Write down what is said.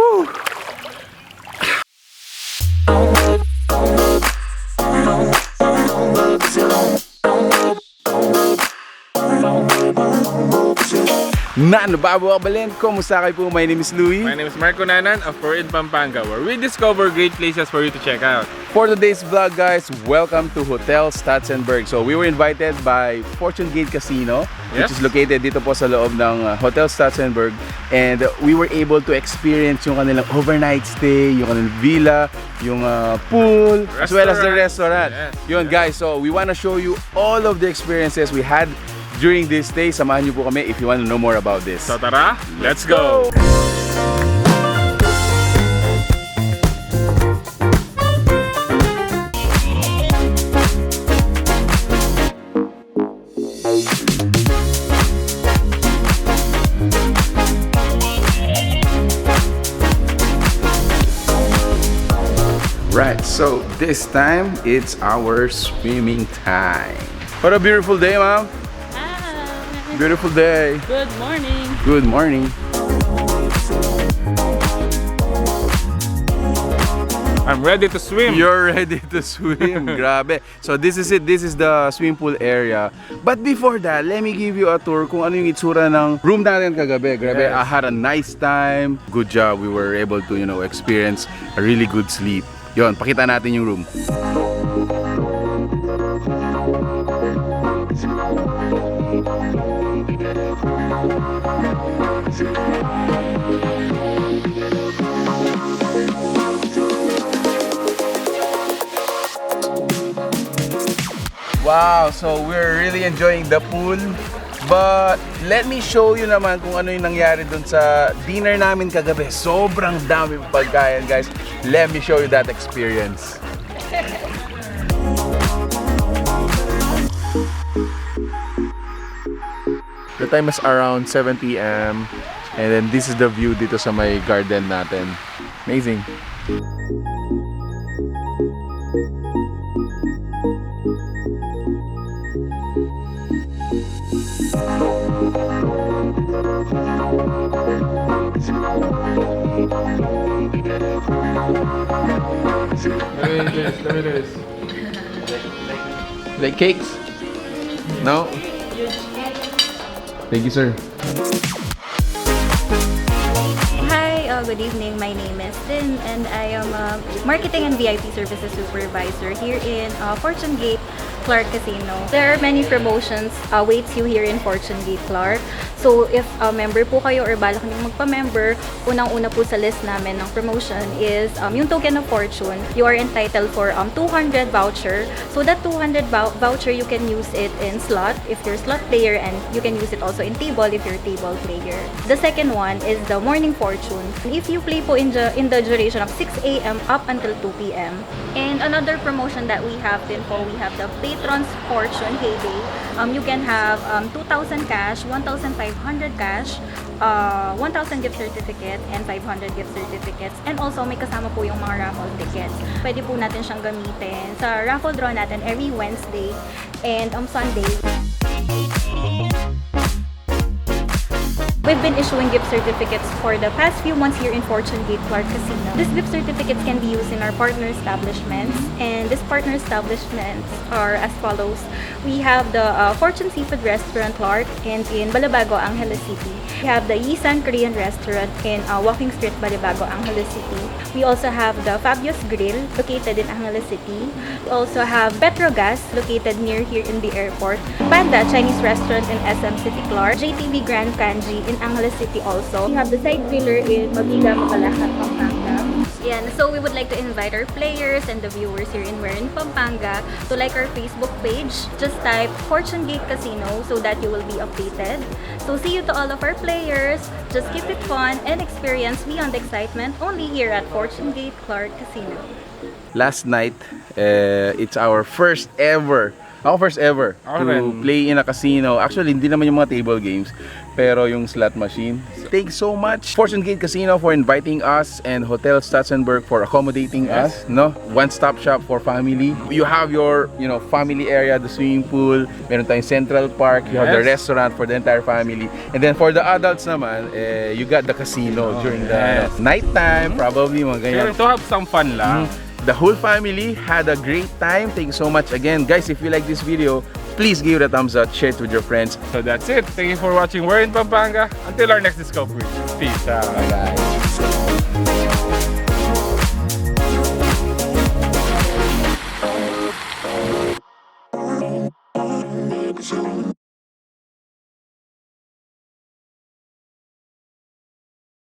Woo! Nan, bago kabalin, kumusta kayo po? My name is Louie. My name is Marco Nanan of Freeport, Pampanga, where we discover great places for you to check out. For today's vlog, guys, welcome to Hotel Stotsenberg. So we were invited by Fortunegate Casino, which is located dito po sa loob ng Hotel Stotsenberg, and we were able to experience yung kanilang overnight stay, yung kanilang villa, yung pool, as well as the restaurant. Yes. Yun, guys, so we want to show you all of the experiences we had during this stay. Samahan niyo po kami if you want to know more about this. So tara, let's go! Right, so this time it's our swimming time. What a beautiful day, ma'am. Beautiful day. Good morning. Good morning. I'm ready to swim. You're ready to swim. Grabe. So this is it. This is the swimming pool area. But before that, let me give you a tour kung ano yung itsura ng room natin kagabi. Grabe, Yes. I had a nice time. Good job. We were able to, experience a really good sleep. Yon, pakita natin yung room. Wow, so we're really enjoying the pool. But let me show you naman kung ano yung nangyari dun sa dinner namin kagabi. Sobrang dami pagkain, guys. Let me show you that experience. The time is around 7 p.m. And then this is the view dito sa may garden natin. Amazing. Look at this. Like cakes? No? Thank you, sir. Hi, good evening. My name is Tin and I am a Marketing and VIP Services Supervisor here in Fortunegate Clark Casino. There are many promotions awaits you here in Fortunegate Clark. So if member po kayo or balak niyong magpa-member, unang-una po sa list namin ng promotion is yung token of fortune. You are entitled for 200 voucher. So that 200 voucher, you can use it in slot if you're slot player, and you can use it also in table if you're table player. The second one is the morning fortune. If you play po in the duration of 6 a.m. up until 2 p.m. And another promotion that we have din po, we have the Patron's Fortune Heyday. You can have 2,000 cash, 1,500 cash, 1,000 gift certificate, and 500 gift certificates. And also, may kasama po yung mga raffle tickets. Pwede po natin siyang gamitin sa raffle draw natin every Wednesday and Sunday. We've been issuing gift certificates for the past few months here in Fortunegate Clark Casino. These gift certificates can be used in our partner establishments, and these partner establishments are as follows. We have the Fortune Seafood Restaurant Clark and in Balabago, Angeles City. We have the Yisan Korean Restaurant in Walking Street, Balabago, Angeles City. We also have the Fabio's Grill located in Angeles City. We also have Petrogas located near here in the airport. Panda Chinese Restaurant in SM City Clark. JTV Grand Kanji in Angeles City also. We have the Side Griller in Mabiga, Mabalacat, Pampanga. Yan. So we would like to invite our players and the viewers here in Pampanga to like our Facebook page. Just type Fortunegate Casino so that you will be updated. So see you to all of our players. Just keep it fun and experience beyond excitement only here at Fortunegate Clark Casino. Last night, it's our first ever Ako first ever Ako to rin. play in a casino. Actually, hindi naman yung mga table games, pero yung slot machine. Thanks so much Fortunegate Casino for inviting us and Hotel Stotsenberg for accommodating us. No, one-stop shop for family. You have your, family area, the swimming pool. Meron tayong Central Park. You have the Yes. restaurant for the entire family. And then for the adults naman, you got the casino during the yes. nighttime, probably mga ganyan. Sure, to have some fun lang. The whole family had a great time. Thank you so much again. Guys, if you like this video, please give it a thumbs up, share it with your friends. So that's it. Thank you for watching We're in Pampanga. Until our next discovery. Peace out. Bye guys.